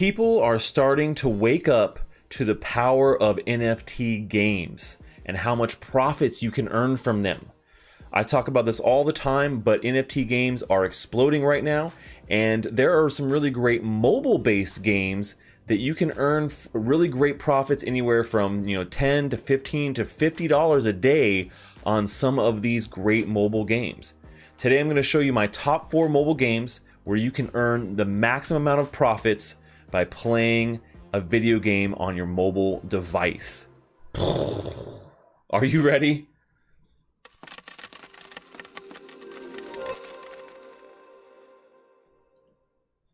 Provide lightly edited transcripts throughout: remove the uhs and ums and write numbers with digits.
People are starting to wake up to the power of NFT games and how much profits you can earn from them. I talk about this all the time, but NFT games are exploding right now, and there are some really great mobile-based games that you can earn really great profits anywhere from $10 to $15 to $50 a day on some of these great mobile games. Today I'm going to show you my top 4 mobile games where you can earn the maximum amount of profits by playing a video game on your mobile device. Are you ready?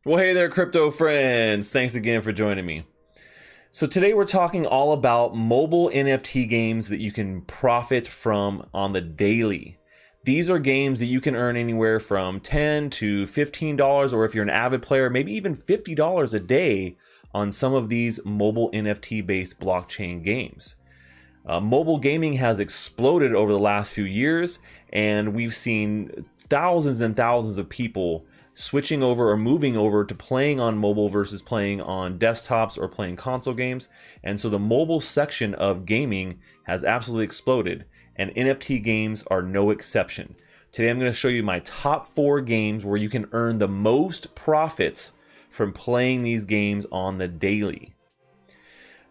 Well, hey there, crypto friends. Thanks again for joining me. So today we're talking all about mobile NFT games that you can profit from on the daily. These are games that you can earn anywhere from $10 to $15, or if you're an avid player, maybe even $50 a day on some of these mobile NFT-based blockchain games. Mobile gaming has exploded over the last few years, and we've seen thousands and thousands of people switching over or moving over to playing on mobile versus playing on desktops or playing console games. And so the mobile section of gaming has absolutely exploded, and NFT games are no exception. Today I'm going to show you my top 4 games where you can earn the most profits from playing these games on the daily.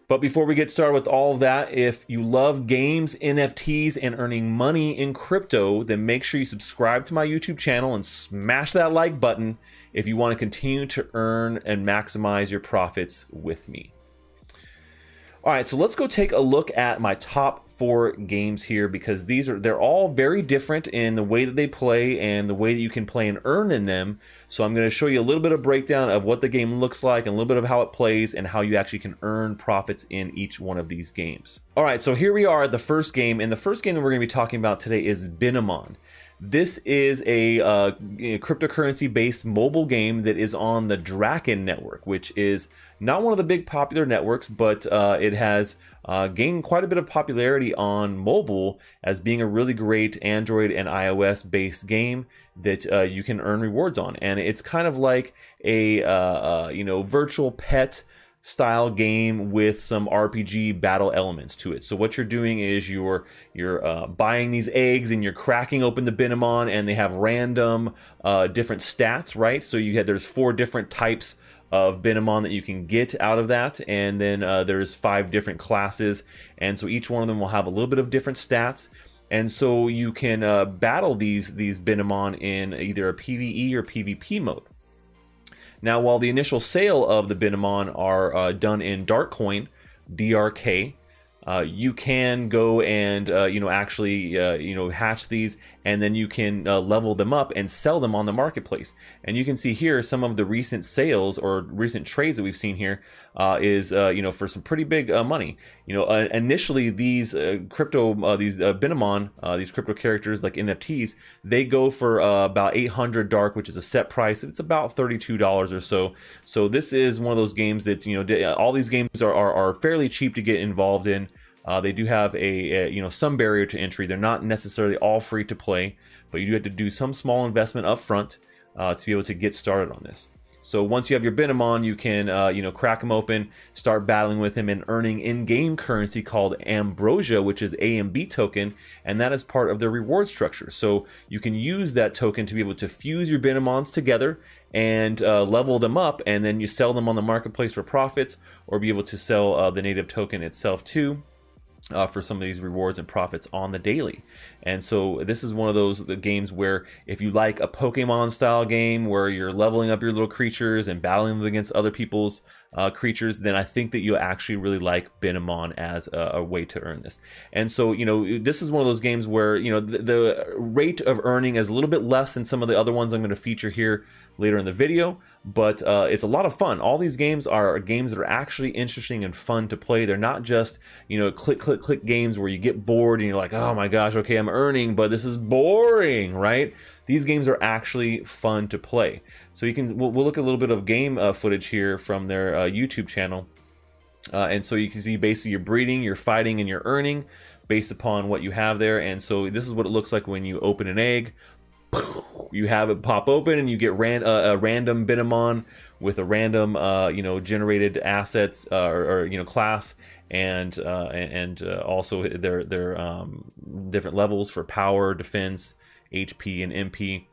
But before we get started with all of that, if you love games, NFTs, and earning money in crypto, then make sure you subscribe to my YouTube channel and smash that like button if you want to continue to earn and maximize your profits with me. All right, so let's go take a look at my top 4 games here, because they're all very different in the way that they play and the way that you can play and earn in them. So I'm going to show you a little bit of breakdown of what the game looks like and a little bit of how it plays and how you actually can earn profits in each one of these games. All right, so here we are at the first game, and the first game that we're going to be talking about today is Binamon. This is a cryptocurrency-based mobile game that is on the Draken network, which is not one of the big popular networks, but it has gained quite a bit of popularity on mobile as being a really great Android and iOS-based game that you can earn rewards on. And it's kind of like a virtual pet style game with some RPG battle elements to it. So what you're doing is you're buying these eggs and you're cracking open the Binamon, and they have random different stats, right? So there's 4 different types of Binamon that you can get out of that, and then there's 5 different classes, and so each one of them will have a little bit of different stats. And so you can battle these Binamon in either a PvE or PvP mode. Now, while the initial sale of the Binamon are done in Darkcoin, DRK, you can go and actually hatch these, and then you can level them up and sell them on the marketplace. And you can see here some of the recent sales or recent trades that we've seen here is for some pretty big money. Initially these Binamon, these crypto characters like NFTs, they go for about 800 dark, which is a set price. It's about $32 or so. So this is one of those games that all these games are fairly cheap to get involved in. They do have some barrier to entry. They're not necessarily all free to play, but you do have to do some small investment up front to be able to get started on this. So once you have your Binamon, you can crack them open, start battling with him, and earning in-game currency called Ambrosia, which is AMB token, and that is part of their reward structure. So you can use that token to be able to fuse your Binamons together and level them up, and then you sell them on the marketplace for profits, or be able to sell the native token itself too. For some of these rewards and profits on the daily. And so this is one of those games where if you like a Pokemon style game where you're leveling up your little creatures and battling them against other people's creatures, then I think that you'll actually really like Binamon as a way to earn this. And so this is one of those games where the rate of earning is a little bit less than some of the other ones I'm going to feature here later in the video, but it's a lot of fun. All these games are games that are actually interesting and fun to play. They're not just click games where you get bored and you're like, oh my gosh, okay, I'm earning, but this is boring, right? These games are actually fun to play. So we'll look at a little bit of game footage here from their YouTube channel. And so you can see basically you're breeding, you're fighting, and you're earning based upon what you have there. And so this is what it looks like when you open an egg. you have it pop open and you get a random Binamon with a random generated assets or class, and also their different levels for power, defense, HP, and MP.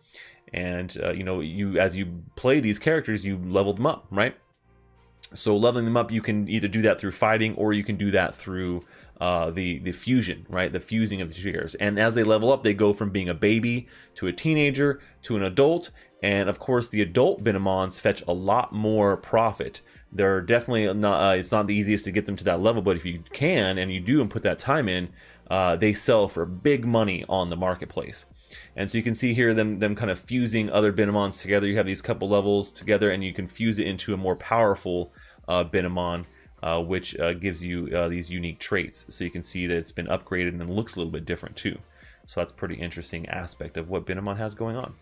And you, as you play these characters, you level them up, right? So leveling them up, you can either do that through fighting, or you can do that through the fusion, right? The fusing of the two characters. And as they level up, they go from being a baby to a teenager to an adult. And of course, the adult Binamons fetch a lot more profit. They're definitely not, it's not the easiest to get them to that level, but if you can, and you do and put that time in, they sell for big money on the marketplace. And so you can see here them kind of fusing other Binamons together. You have these couple levels together, and you can fuse it into a more powerful Binamon, which gives you these unique traits. So you can see that it's been upgraded and looks a little bit different too. So that's a pretty interesting aspect of what Binamon has going on.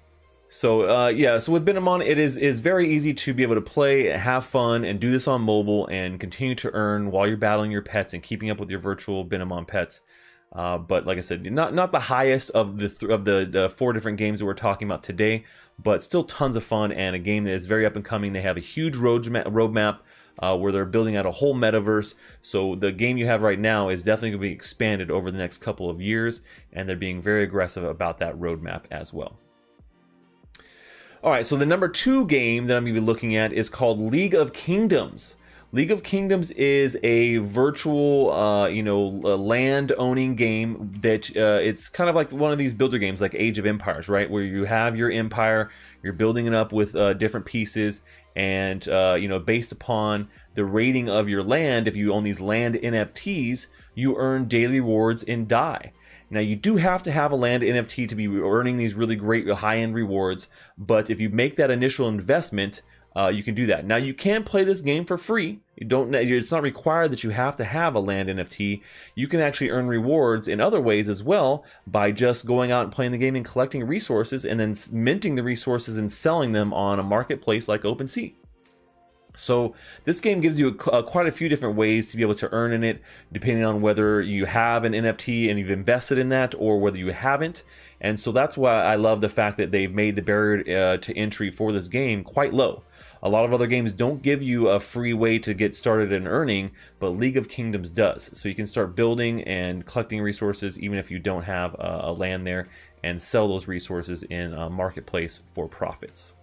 So yeah, so with Binamon, it is very easy to be able to play, have fun, and do this on mobile, and continue to earn while you're battling your pets and keeping up with your virtual Binamon pets. But like I said, not the highest of the 4 different games that we're talking about today, but still tons of fun, and a game that is very up and coming. They have a huge roadmap where they're building out a whole metaverse. So the game you have right now is definitely going to be expanded over the next couple of years, and they're being very aggressive about that roadmap as well. All right, so the number 2 game that I'm going to be looking at is called League of Kingdoms. League of Kingdoms is a virtual, land-owning game that it's kind of like one of these builder games like Age of Empires, right? Where you have your empire, you're building it up with different pieces, and based upon the rating of your land, if you own these land NFTs, you earn daily rewards in DAI. Now, you do have to have a land NFT to be earning these really great high-end rewards, but if you make that initial investment, you can do that. Now, you can play this game for free. It's not required that you have to have a land NFT. You can actually earn rewards in other ways as well by just going out and playing the game and collecting resources, and then minting the resources and selling them on a marketplace like OpenSea. So this game gives you quite a few different ways to be able to earn in it, depending on whether you have an NFT and you've invested in that, or whether you haven't. And so that's why I love the fact that they've made the barrier to entry for this game quite low. A lot of other games don't give you a free way to get started in earning, but League of Kingdoms does. So you can start building and collecting resources even if you don't have a land there, and sell those resources in a marketplace for profits.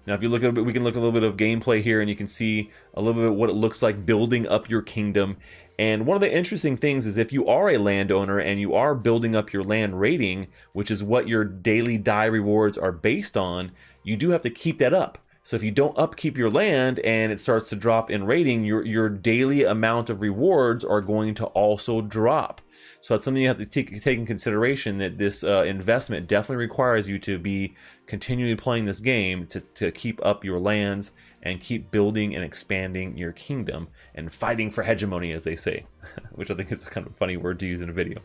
Now, if you look at it, we can look at a little bit of gameplay here, and you can see a little bit what it looks like building up your kingdom. And one of the interesting things is, if you are a landowner and you are building up your land rating, which is what your daily DAI rewards are based on, you do have to keep that up. So if you don't upkeep your land and it starts to drop in rating, your daily amount of rewards are going to also drop. So that's something you have to take in consideration, that this investment definitely requires you to be continually playing this game to keep up your lands and keep building and expanding your kingdom and fighting for hegemony, as they say, which I think is kind of a funny word to use in a video.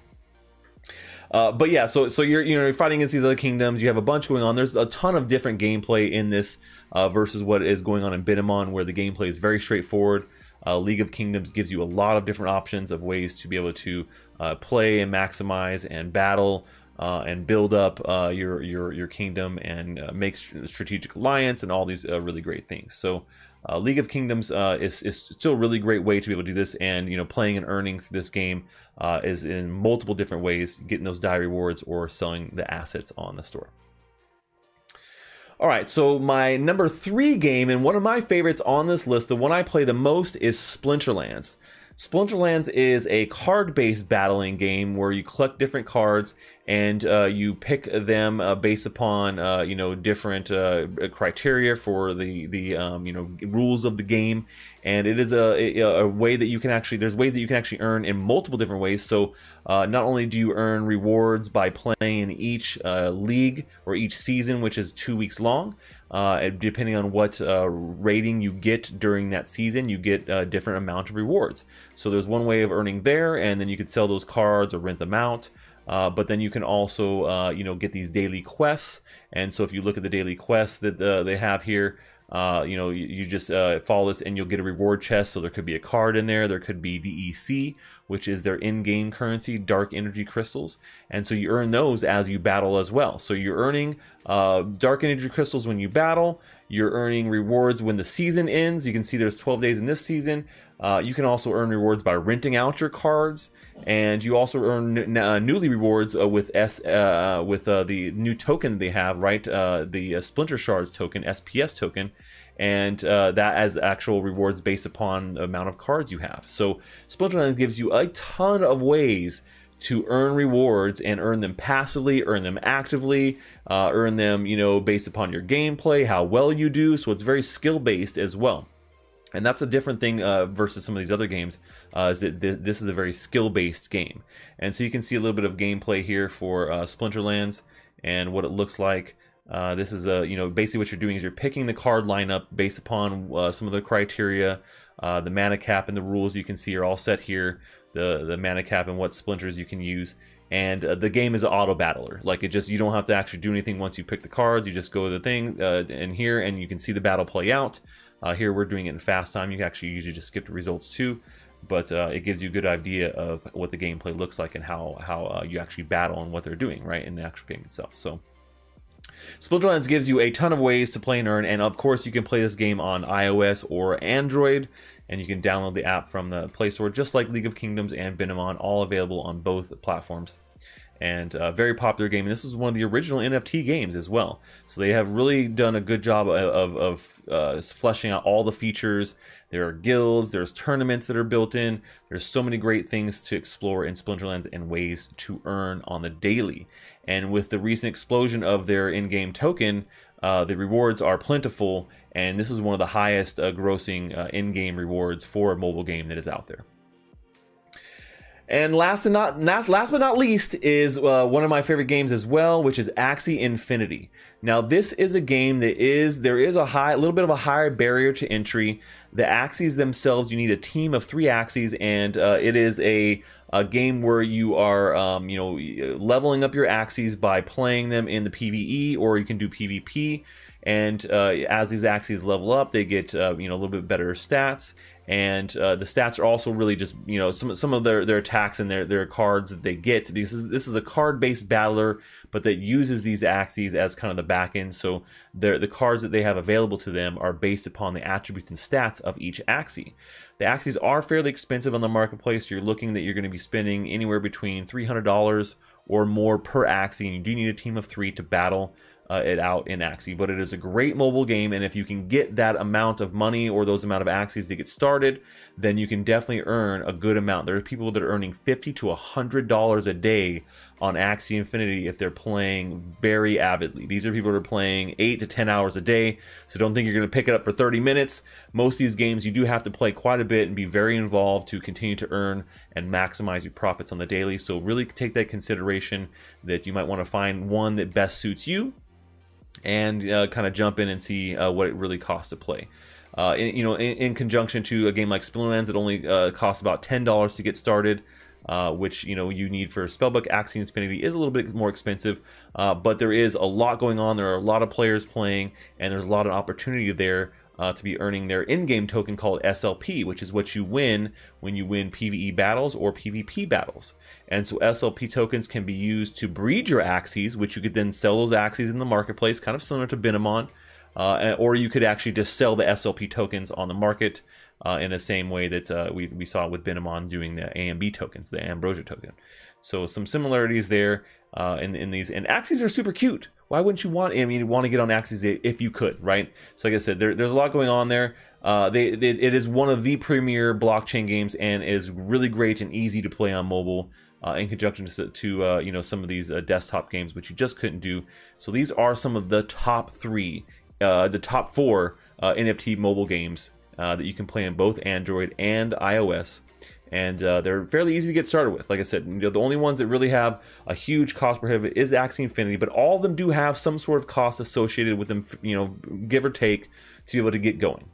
But yeah, so you're fighting against these other kingdoms. You have a bunch going on. There's a ton of different gameplay in this versus what is going on in Binamon, where the gameplay is very straightforward. League of Kingdoms gives you a lot of different options of ways to be able to play and maximize and battle and build up your kingdom and make strategic alliance and all these really great things. So League of Kingdoms is still a really great way to be able to do this, and playing and earning through this game is in multiple different ways, getting those DAI rewards or selling the assets on the store. All right, so my number 3 game, and one of my favorites on this list, the one I play the most, is Splinterlands. Splinterlands is a card-based battling game where you collect different cards and you pick them based upon different criteria for the rules of the game, and it is a way that you can actually, there's ways that you can actually earn in multiple different ways. So not only do you earn rewards by playing each league or each season, which is 2 weeks long, depending on what rating you get during that season, you get a different amount of rewards. So there's one way of earning there, and then you could sell those cards or rent them out. But then you can also, get these daily quests. And so if you look at the daily quests that they have here, You just follow this and you'll get a reward chest. So there could be a card in there. There could be DEC, which is their in-game currency, dark energy crystals. And so you earn those as you battle as well. So you're earning dark energy crystals when you battle. You're earning rewards when the season ends. You can see there's 12 days in this season. You can also earn rewards by renting out your cards. And you also earn newly rewards with the new token they have, right? The Splinter Shards token, SPS token, and that as actual rewards based upon the amount of cards you have. So Splinterlands gives you a ton of ways to earn rewards and earn them passively, earn them actively, earn them, based upon your gameplay, how well you do. So it's very skill based as well. And that's a different thing versus some of these other games, is that this is a very skill-based game. And so you can see a little bit of gameplay here for Splinterlands and what it looks like. This is basically what you're doing is you're picking the card lineup based upon some of the criteria. The mana cap and the rules you can see are all set here. The mana cap and what splinters you can use. And the game is an auto battler. Like you don't have to actually do anything once you pick the card. You just go to the thing in here and you can see the battle play out. Here we're doing it in fast time. You can actually usually just skip the results too, but it gives you a good idea of what the gameplay looks like and how you actually battle and what they're doing right in the actual game itself. So Splinterlands gives you a ton of ways to play and earn, and of course you can play this game on iOS or Android, and you can download the app from the Play Store just like League of Kingdoms and Binamon, all available on both platforms. And a very popular game. And this is one of the original NFT games as well. So they have really done a good job of fleshing out all the features. There are guilds, there's tournaments that are built in. There's so many great things to explore in Splinterlands and ways to earn on the daily. And with the recent explosion of their in-game token, the rewards are plentiful. And this is one of the highest grossing in-game rewards for a mobile game that is out there. And last but not least is one of my favorite games as well, which is Axie Infinity. Now, this is a game that there is a little bit of a higher barrier to entry. The Axies themselves, you need a team of 3 Axies, and it is a game where you are, leveling up your Axies by playing them in the PvE, or you can do PvP. And as these Axies level up, they get a little bit better stats. And the stats are also really just some of their attacks and their cards that they get, because this is a card-based battler, but that uses these Axies as kind of the back end. So the cards that they have available to them are based upon the attributes and stats of each Axie. The Axies are fairly expensive on the marketplace. You're looking that you're going to be spending anywhere between $300 or more per Axie, and you do need a team of 3 to battle it out in Axie. But it is a great mobile game, and if you can get that amount of money or those amount of Axies to get started, then you can definitely earn a good amount. There are people that are earning $50 to $100 a day on Axie Infinity if they're playing very avidly. These are people that are playing 8 to 10 hours a day, so don't think you're going to pick it up for 30 minutes. Most of these games you do have to play quite a bit and be very involved to continue to earn and maximize your profits on the daily. So really take that consideration that you might want to find one that best suits you, and kind of jump in and see what it really costs to play. In conjunction to a game like Splinterlands, it only costs about $10 to get started, which you need for Spellbook. Axie Infinity is a little bit more expensive, but there is a lot going on. There are a lot of players playing, and there's a lot of opportunity there to be earning their in-game token called SLP, which is what you win when you win PvE battles or PvP battles. And so SLP tokens can be used to breed your Axies, which you could then sell those Axies in the marketplace, kind of similar to Binamon, or you could actually just sell the SLP tokens on the market in the same way that we saw with Binamon doing the AMB tokens, the Ambrosia token. So some similarities there in these. And Axies are super cute. Why wouldn't you want? I mean, you want to get on Axies if you could, right? So like I said, there's a lot going on there. It is one of the premier blockchain games and is really great and easy to play on mobile in conjunction to some of these desktop games, which you just couldn't do. So these are some of the top 4 NFT mobile games that you can play on both Android and iOS. And they're fairly easy to get started with. Like I said, the only ones that really have a huge cost prohibitive is Axie Infinity, but all of them do have some sort of cost associated with them, give or take, to be able to get going.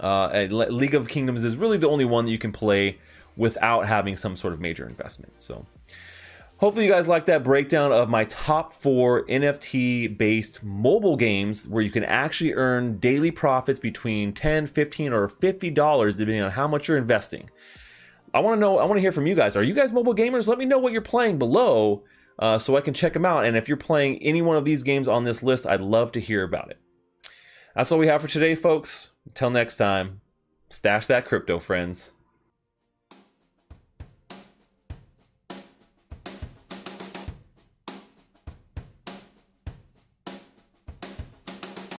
League of Kingdoms is really the only one that you can play without having some sort of major investment. So, Hopefully you guys like that breakdown of my top 4 NFT-based mobile games where you can actually earn daily profits between $10, $15, or $50 depending on how much you're investing. I want to hear from you guys. Are you guys mobile gamers? Let me know what you're playing below so I can check them out. And if you're playing any one of these games on this list, I'd love to hear about it. That's all we have for today, folks. Until next time, stash that crypto, friends.